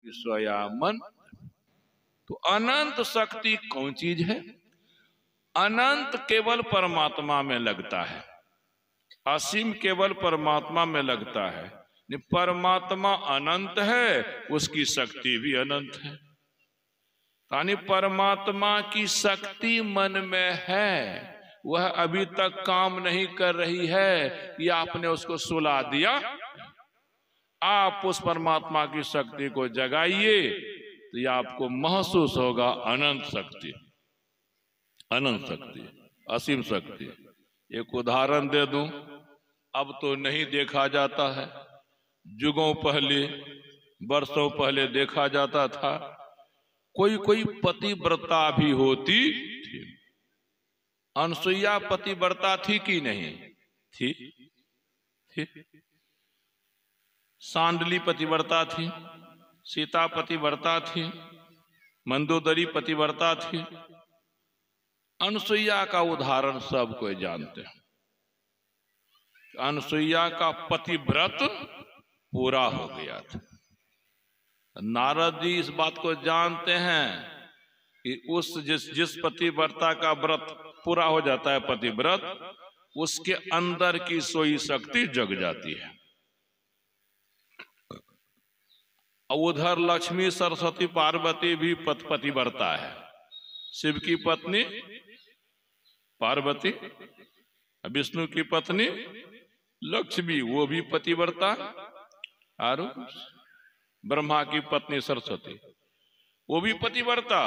स्वयामन। तो अनंत शक्ति कौन चीज है? अनंत केवल परमात्मा में लगता है, असीम केवल परमात्मा में लगता है। परमात्मा अनंत है, उसकी शक्ति भी अनंत है। यानी परमात्मा की शक्ति मन में है, वह अभी तक काम नहीं कर रही है, या आपने उसको सुला दिया। आप उस परमात्मा की शक्ति को जगाइए तो यह आपको महसूस होगा अनंत शक्ति, अनंत शक्ति, असीम शक्ति। एक उदाहरण दे दूं, अब तो नहीं देखा जाता है, युगों पहले, वर्षों पहले देखा जाता था। कोई कोई पतिव्रता भी होती थी। अनसुईया पतिव्रता थी कि नहीं थी? थी। सांडली पतिव्रता थी, सीता पतिव्रता थी, मंदोदरी पतिव्रता थी। अनसुईया का उदाहरण सब कोई जानते हैं। अनसुईया का पतिव्रत पूरा हो गया था। नारद जी इस बात को जानते हैं कि उस जिस पतिव्रता का व्रत पूरा हो जाता है, पतिव्रत, उसके अंदर की सोई शक्ति जग जाती है। उधर लक्ष्मी सरस्वती पार्वती भी पतिव्रता है। शिव की पत्नी पार्वती, विष्णु की पत्नी लक्ष्मी, वो भी पतिव्रता, और ब्रह्मा की पत्नी सरस्वती, वो भी पतिव्रता।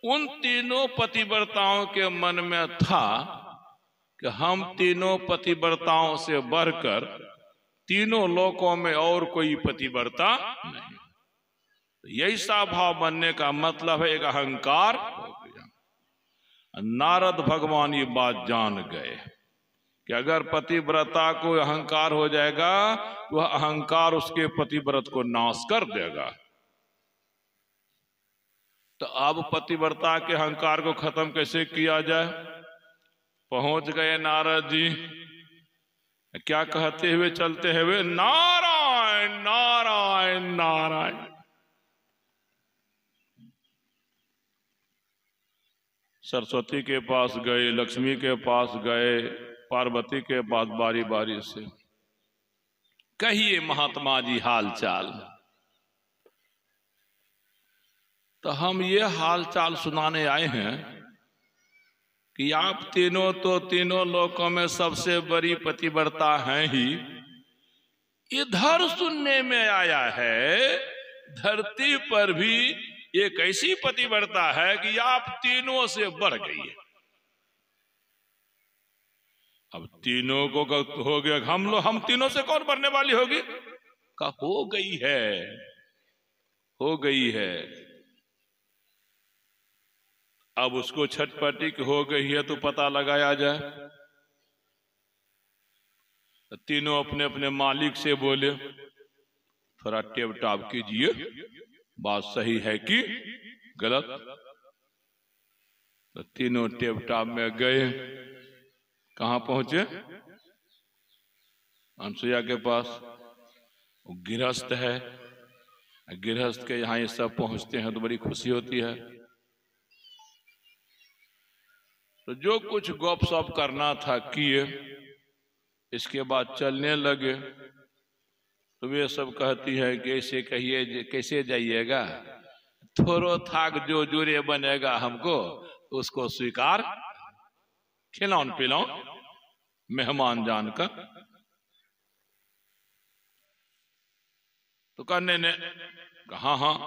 उन तीनों पतिव्रताओं के मन में था कि हम तीनों पतिव्रताओं से बढ़कर तीनों लोकों में और कोई पतिव्रता नहीं। यही सा भाव बनने का मतलब है एक अहंकार हो गया। नारद भगवान ये बात जान गए कि अगर पतिव्रता को अहंकार हो जाएगा तो वह अहंकार उसके पतिव्रत को नाश कर देगा। तो अब पतिव्रता के अहंकार को खत्म कैसे किया जाए? पहुंच गए नारद जी। क्या कहते हुए चलते हुए? नारायण नारायण नारायण। सरस्वती के पास गए, लक्ष्मी के पास गए, पार्वती के पास बारी बारी से। कहिए महात्मा जी हाल चाल। तो हम ये हाल चाल सुनाने आए हैं कि आप तीनों तो तीनों लोकों में सबसे बड़ी पतिव्रता हैं ही। इधर सुनने में आया है धरती पर भी एक ऐसी पतिव्रता है कि आप तीनों से बढ़ गई है। अब तीनों को हो गया, हम तीनों से कौन बढ़ने वाली होगी? का हो गई है, हो गई है। अब उसको छटपटी हो गई है तो पता लगाया जाए। तीनों अपने अपने मालिक से बोले, थोड़ा टेप टाप कीजिए, बात सही है कि गलत। तो तीनों टेप टाप में गए। कहां पहुंचे? अनसुईया के पास। गृहस्थ है, गृहस्थ के यहाँ ये सब पहुंचते हैं तो बड़ी खुशी होती है। तो जो कुछ गप सप करना था किए, इसके बाद चलने लगे। तो वे सब कहती है कि ऐसे कहिए, कैसे जाइएगा, थोड़ो थाक जो जुरे बनेगा हमको उसको स्वीकार, खिलौन पिलौन मेहमान जानकर। तो करने ने कहा हाँ,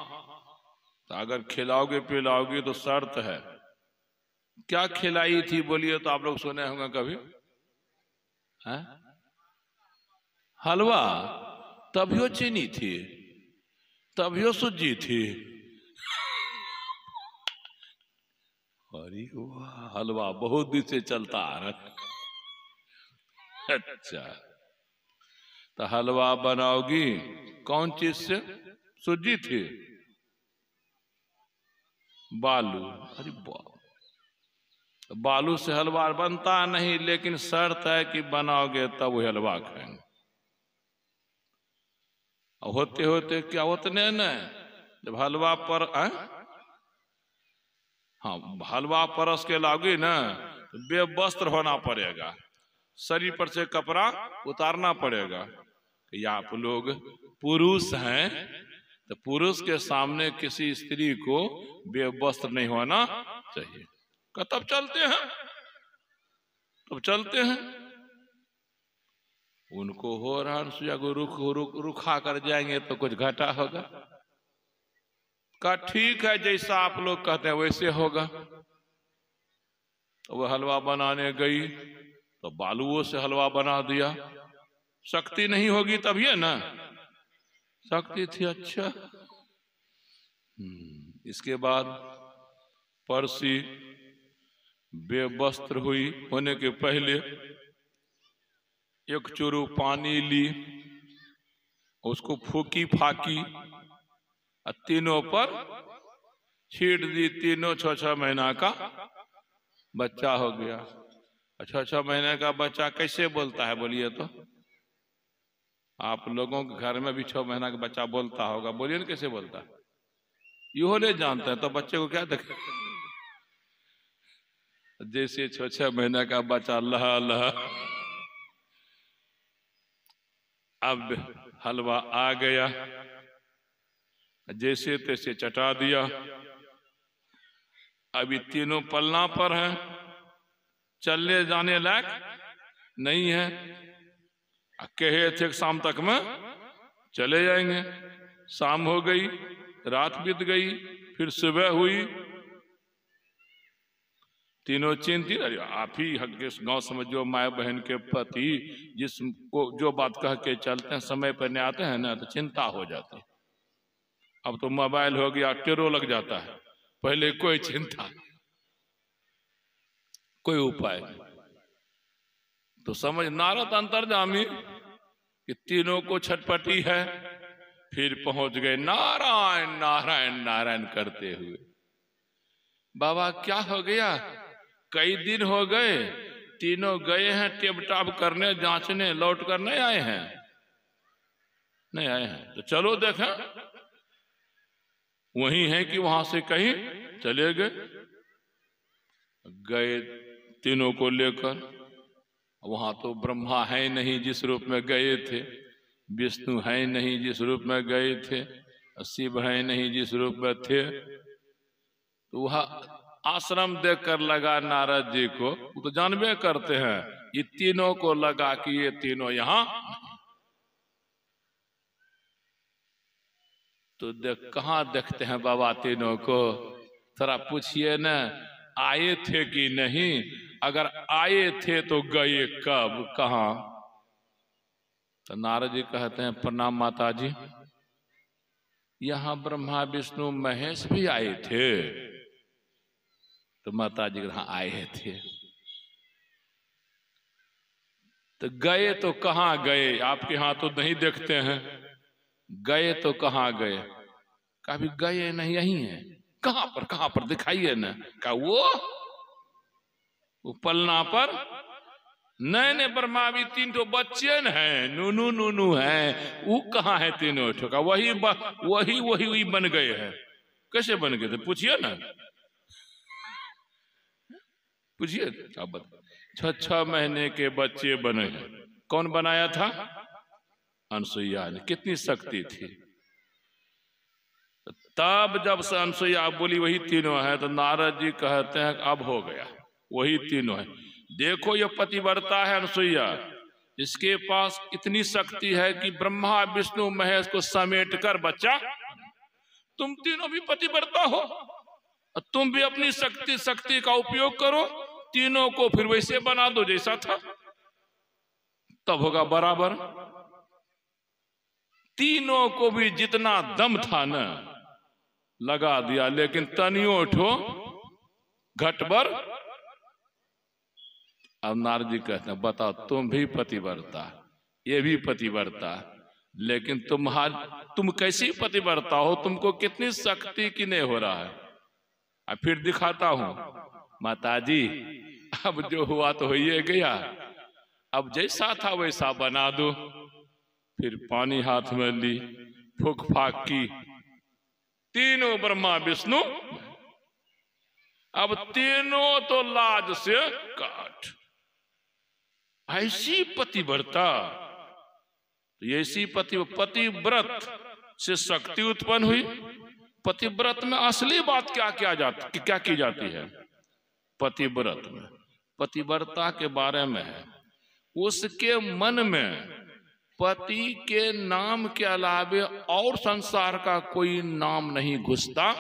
तो अगर खिलाओगे पिलाओगे तो शर्त है। क्या खिलाई थी बोलिए तो आप लोग सुने होंगे कभी? है हलवा, तभियो चीनी थी, तभियो सूजी थी। अरे वाह, हलवा बहुत दिन से चलता आ रहा। अच्छा, तो हलवा बनाओगी कौन चीज से? सूजी थी, बालू। अरे वाह, बालू से हलवा बनता नहीं, लेकिन शर्त है कि बनाओगे तब वो हलवा खाएंगे। होते होते क्या उतने न जब हलवा पर हाँ हलवा परस के लागे न तो बेवस्त्र होना पड़ेगा, शरीर पर से कपड़ा उतारना पड़ेगा। कि आप लोग पुरुष हैं तो पुरुष के सामने किसी स्त्री को बेवस्त्र नहीं होना चाहिए। तब चलते हैं, तब चलते हैं। उनको हो रहा अनुसुईया को रुखा कर जाएंगे तो कुछ घाटा होगा। का ठीक है, जैसा आप लोग कहते हैं वैसे होगा। तो वो हलवा बनाने गई तो बालुओं से हलवा बना दिया। शक्ति नहीं होगी तभी है ना, शक्ति थी। अच्छा इसके बाद परसी बेवस्त्र हुई होने के पहले एक चुरु पानी ली, उसको फूकी फाकी और तीनों पर छीट दी। तीनों 6-6 महीना का बच्चा हो गया। 6-6 महीने का बच्चा कैसे बोलता है बोलिए तो? आप लोगों के घर में भी 6 महीना का बच्चा बोलता होगा, बोलिए ना कैसे बोलता है? यो नहीं जानते हैं तो बच्चे को क्या देखे? जैसे 6-6 महीने का बच्चा लहा लहा। अब हलवा आ गया, जैसे तैसे चटा दिया। अभी तीनों पलना पर हैं, चलने जाने लायक नहीं है। कहे थे शाम तक में चले जाएंगे। शाम हो गई, रात बीत गई, फिर सुबह हुई। तीनों चिंतित। अरे आप ही गांव समझो, माए बहन के पति जिसको जो बात कह के चलते हैं समय पर नहीं आते हैं ना तो चिंता हो जाती है। अब तो मोबाइल हो गया, टेरो लग जाता है। पहले कोई चिंता, कोई उपाय नहीं। तो समझ नारद अंतर्जामी कि तीनों को छटपटी है। फिर पहुंच गए नारायण नारायण नारायण करते हुए। बाबा क्या हो गया? कई दिन हो गए, तीनों गए हैं टेबटाप करने, जांचने, लौट कर नहीं आए हैं। नहीं आए हैं तो चलो देखें वही है कि वहां से कहीं चले गए। गए तीनों को लेकर। वहां तो ब्रह्मा है नहीं जिस रूप में गए थे, विष्णु है नहीं जिस रूप में गए थे, शिव है नहीं जिस रूप में थे। तो वह आश्रम देखकर लगा नारद जी को, वो तो जानबे करते हैं, ये तीनों को लगा कि ये तीनों यहां। तो कहां देखते हैं बाबा तीनों को? थोड़ा पूछिए न, आए थे कि नहीं? अगर आए थे तो गए कब, कहां? तो नारद जी कहते हैं प्रणाम माता जी, यहां ब्रह्मा विष्णु महेश भी आए थे। तो माता जी कहाँ आए थे? तो गए तो कहाँ गए? आपके यहाँ तो नहीं देखते हैं। गए तो कहाँ गए? कभी गए नहीं, यही है। कहाँ पर दिखाइए ना। का वो पलना पर नए ब्रह्मा भी 3 तो बच्चे हैं, नूनू नूनू हैं। वो कहाँ है तीनों ठोका? वही बन गए हैं। कैसे बन गए थे पूछिए ना, पूछिए। अब 6-6 महीने के बच्चे बने हैं। कौन बनाया था? अनुसुईया ने। कितनी शक्ति थी। तब जब से अनुसुईया बोली वही तीनों है, तो नारद जी कहते हैं अब हो गया, वही तीनों है। देखो ये पतिव्रता है अनुसुईया, इसके पास इतनी शक्ति है कि ब्रह्मा विष्णु महेश को समेट कर बच्चा। तुम तीनों भी पतिव्रता हो, तुम भी अपनी शक्ति का उपयोग करो, तीनों को फिर वैसे बना दो जैसा था, तब होगा बराबर। तीनों को भी जितना दम था न लगा दिया, लेकिन तनियो ठो घटबर। अब नारद जी कहते हैं बताओ, तुम भी पतिव्रता, ये भी पतिव्रता, लेकिन तुम कैसी पतिव्रता हो? तुमको कितनी शक्ति की नहीं हो रहा है? अब फिर दिखाता हूं माताजी। अब जो हुआ तो हो ही गया, अब जैसा था वैसा बना दो। फिर पानी हाथ में ली, फूक फाक की, तीनों ब्रह्मा विष्णु। अब तीनों तो लाज से काट। ऐसी पतिव्रता, ऐसी पतिव्रत से शक्ति उत्पन्न हुई। पतिव्रत में असली बात क्या की जाती है? पतिव्रत में पतिव्रता के बारे में है, उसके मन में पति के नाम के अलावे और संसार का कोई नाम नहीं घुसता।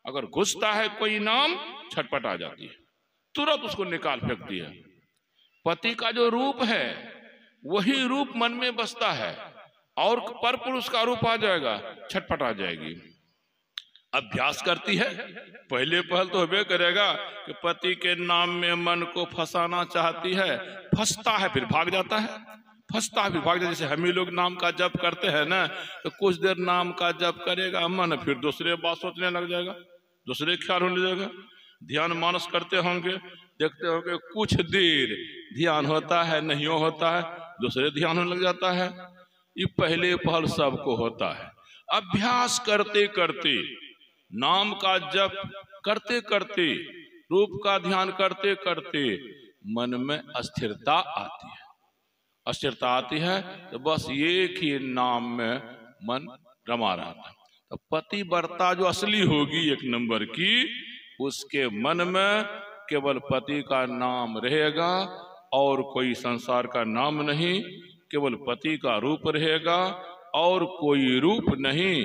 अगर घुसता है कोई नाम, छटपट आ जाती है, तुरंत उसको निकाल फेंकती है। पति का जो रूप है वही रूप मन में बसता है, और पर पुरुष का रूप आ जाएगा, छटपट आ जाएगी। अभ्यास करती है, पहले पहल तो होबे करेगा कि पति के नाम में मन को फंसाना चाहती है, फंसता है फिर भाग जाता है, फंसता है फिर भाग जाता है। जैसे हम ही लोग नाम का जप करते हैं ना, तो कुछ देर नाम का जप करेगा मन, फिर दूसरे बात सोचने लग जाएगा, दूसरे ख्याल होने लगेगा। ध्यान मानस करते होंगे, देखते होंगे कुछ देर ध्यान होता है, नहीं होता है, दूसरे ध्यान होने लग जाता है। ये पहले पहल सबको होता है। अभ्यास करते करते, नाम का जप करते करते, रूप का ध्यान करते करते मन में अस्थिरता आती है। अस्थिरता आती है तो बस एक ही नाम में मन रमा रहता है। तो पतिव्रता जो असली होगी, एक नंबर की, उसके मन में केवल पति का नाम रहेगा और कोई संसार का नाम नहीं, केवल पति का रूप रहेगा और कोई रूप नहीं।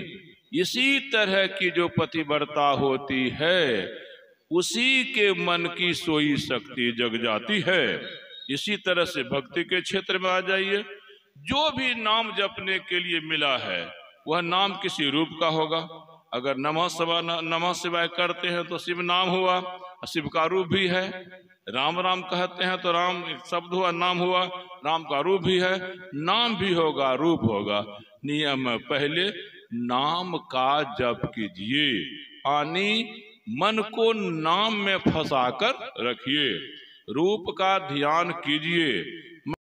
इसी तरह की जो पतिव्रता होती है, उसी के मन की सोई शक्ति जग जाती है। इसी तरह से भक्ति के क्षेत्र में आ जाइए, जो भी नाम जपने के लिए मिला है वह नाम किसी रूप का होगा। अगर नमः शिवाय करते हैं तो शिव नाम हुआ, शिव का रूप भी है। राम राम कहते हैं तो राम शब्द हुआ, नाम हुआ, राम का रूप भी है, नाम भी होगा, रूप होगा। नियम पहले नाम का जप कीजिए, यानी मन को नाम में फंसाकर रखिए, रूप का ध्यान कीजिए।